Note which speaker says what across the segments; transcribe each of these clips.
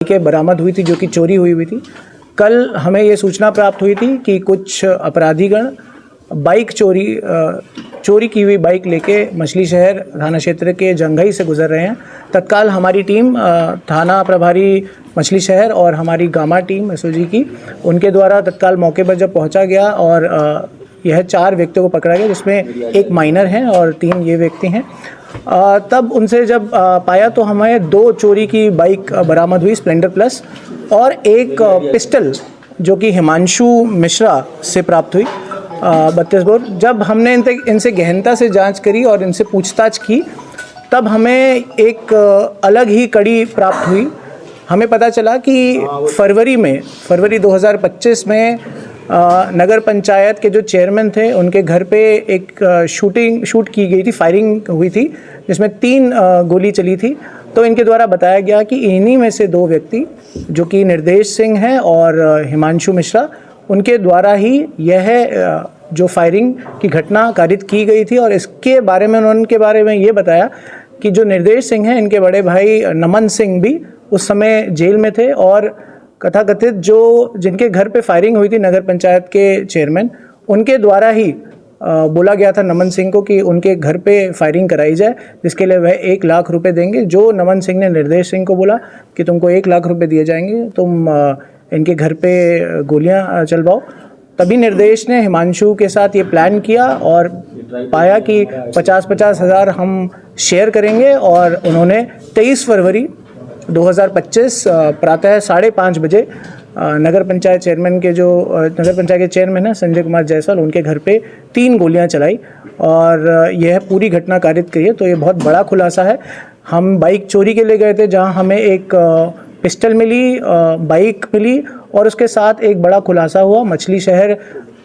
Speaker 1: बाइकें बरामद हुई थी जो कि चोरी हुई थी। कल हमें ये सूचना प्राप्त हुई थी कि कुछ अपराधीगण बाइक चोरी की हुई बाइक लेके मछली शहर थाना क्षेत्र के जंघई से गुजर रहे हैं। तत्काल हमारी टीम थाना प्रभारी मछली शहर और हमारी गामा टीम एसओजी की, उनके द्वारा तत्काल मौके पर जब पहुंचा गया और यह 4 व्यक्तियों को पकड़ा गया, जिसमें एक माइनर है और 3 ये व्यक्ति हैं। तब उनसे जब पाया तो हमें 2 चोरी की बाइक बरामद हुई, स्प्लेंडर प्लस, और एक पिस्टल जो कि हिमांशु मिश्रा से प्राप्त हुई 32 बोर। जब हमने इनसे गहनता से जांच करी और इनसे पूछताछ की, तब हमें एक अलग ही कड़ी प्राप्त हुई। हमें पता चला कि फरवरी 2025 में नगर पंचायत के जो चेयरमैन थे, उनके घर पे एक शूट की गई थी, फायरिंग हुई थी, जिसमें 3 गोली चली थी। तो इनके द्वारा बताया गया कि इन्हीं में से 2 व्यक्ति जो कि निर्देश सिंह हैं और हिमांशु मिश्रा, उनके द्वारा ही यह जो फायरिंग की घटना कारित की गई थी। और इसके बारे में उनके बारे में ये बताया कि जो निर्देश सिंह हैं, इनके बड़े भाई नमन सिंह भी उस समय जेल में थे, और कथाकथित जिनके घर पे फायरिंग हुई थी नगर पंचायत के चेयरमैन, उनके द्वारा ही बोला गया था नमन सिंह को कि उनके घर पे फायरिंग कराई जाए, जिसके लिए वह 1 लाख रुपए देंगे। जो नमन सिंह ने निर्देश सिंह को बोला कि तुमको 1 लाख रुपए दिए जाएंगे, तुम इनके घर पे गोलियां चलवाओ। तभी निर्देश ने हिमांशु के साथ ये प्लान किया और पाया कि 50-50 हज़ार हम शेयर करेंगे, और उन्होंने 23 फरवरी 2025 प्रातः 5:30 बजे नगर पंचायत के चेयरमैन हैं संजय कुमार जायसवाल, उनके घर पे 3 गोलियां चलाई और यह पूरी घटना कारित करी है। तो ये बहुत बड़ा खुलासा है। हम बाइक चोरी के लिए गए थे, जहां हमें एक पिस्टल मिली, बाइक मिली, और उसके साथ एक बड़ा खुलासा हुआ। मछली शहर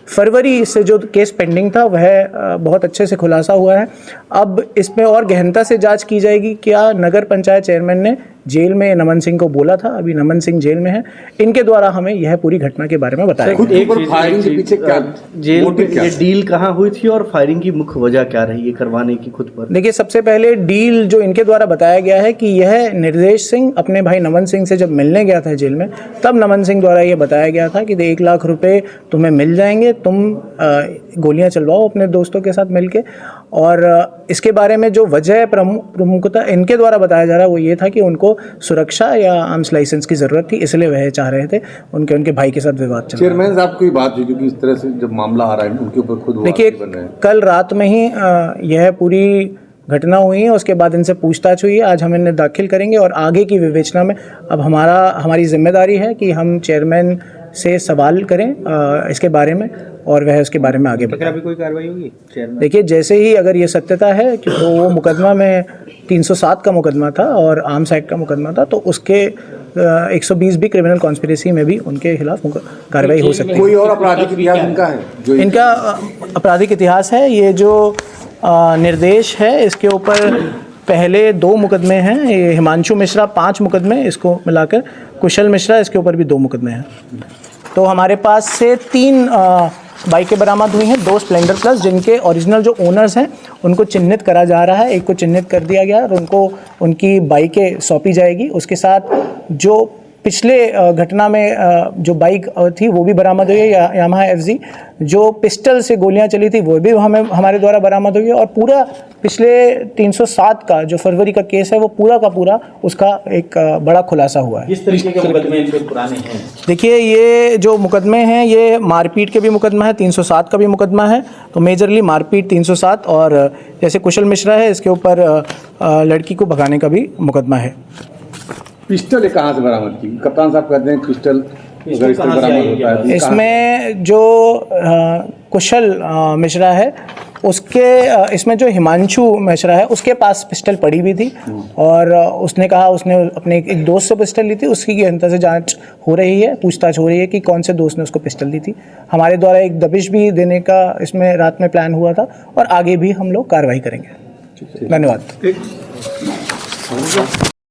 Speaker 1: फरवरी से जो केस पेंडिंग था वह बहुत अच्छे से खुलासा हुआ है। अब इसमें और गहनता से जांच की जाएगी। क्या नगर पंचायत चेयरमैन ने जेल में नमन सिंह को बोला था? अभी नमन सिंह जेल में है। इनके द्वारा हमें यह पूरी घटना के बारे में बताया।
Speaker 2: फायरिंग के पीछे क्या जेल में ये डील कहाँ हुई थी और फायरिंग की मुख्य वजह क्या रही है करवाने की खुद पर?
Speaker 1: देखिए, सबसे पहले डील जो इनके द्वारा बताया गया है कि यह निर्देश सिंह अपने भाई नमन सिंह से जब मिलने गया था जेल में, तब नमन सिंह द्वारा यह बताया गया था कि 1 लाख रुपए तुम्हें मिल जाएंगे, तुम गोलियां चलवाओ अपने दोस्तों के साथ मिलके। और इसके बारे में जो वजह प्रमुखता इनके द्वारा बताया जा रहा है वो ये था कि उनको सुरक्षा या आर्म्स लाइसेंस की ज़रूरत थी, इसलिए वह चाह रहे थे उनके भाई के साथ विवाद चल रहा है।
Speaker 2: चेयरमैन साहब की बात हुई क्योंकि इस तरह से जब मामला आ रहा है उनके ऊपर खुद
Speaker 1: देखिए, कल रात में ही यह पूरी घटना हुई है, उसके बाद इनसे पूछताछ हुई है। आज हम इन्हें दाखिल करेंगे और आगे की विवेचना में अब हमारी जिम्मेदारी है कि हम चेयरमैन से सवाल करें इसके बारे में और वह उसके बारे में आगे बढ़े।
Speaker 3: अभी कोई कार्रवाई होगी चेयरमैन?
Speaker 1: देखिए, जैसे ही अगर ये सत्यता है कि तो वो मुकदमा में 307 का मुकदमा था और आर्म्स एक्ट का मुकदमा था, तो उसके 120 भी क्रिमिनल कॉन्स्पिरेसी में भी उनके खिलाफ कार्रवाई हो सकती है।
Speaker 2: कोई और आपराधिक इतिहास इनका है?
Speaker 1: इनका आपराधिक इतिहास है। ये जो निर्देश है, इसके ऊपर पहले 2 मुकदमे हैं। ये हिमांशु मिश्रा 5 मुकदमे, इसको मिलाकर कुशल मिश्रा, इसके ऊपर भी 2 मुकदमे हैं। तो हमारे पास से 3 बाइकें बरामद हुई हैं, 2 स्प्लेंडर प्लस, जिनके ओरिजिनल जो ओनर्स हैं उनको चिन्हित करा जा रहा है। एक को चिन्हित कर दिया गया और उनको उनकी बाइकें सौंपी जाएगी। उसके साथ जो पिछले घटना में जो बाइक थी वो भी बरामद हुई है, यामाहा FZ। जो पिस्टल से गोलियां चली थी वो भी हमारे द्वारा बरामद हुई है। और पूरा पिछले 307 का जो फरवरी का केस है वो पूरा का पूरा उसका एक बड़ा खुलासा हुआ है।
Speaker 3: किस तरीके के मुकदमे इन पे पुराने हैं?
Speaker 1: देखिए, ये जो मुकदमे हैं ये मारपीट के भी मुकदमा है, 307 का भी मुकदमा है। तो मेजरली मारपीट 307, और जैसे कुशल मिश्रा है इसके ऊपर लड़की को भगाने का भी मुकदमा है।
Speaker 2: पिस्टल कहाँ से बरामद की? कप्तान साहब कहते हैं पिस्टल बरामद होता है।
Speaker 1: इसमें जो कुशल मिश्रा है उसके इसमें जो हिमांशु मिश्रा है उसके पास पिस्टल पड़ी भी थी, और उसने कहा उसने अपने एक दोस्त से पिस्टल ली थी। उसकी गहनता से जांच हो रही है, पूछताछ हो रही है कि कौन से दोस्त ने उसको पिस्टल दी थी। हमारे द्वारा एक दबिश भी देने का इसमें रात में प्लान हुआ था, और आगे भी हम लोग कार्रवाई करेंगे। धन्यवाद।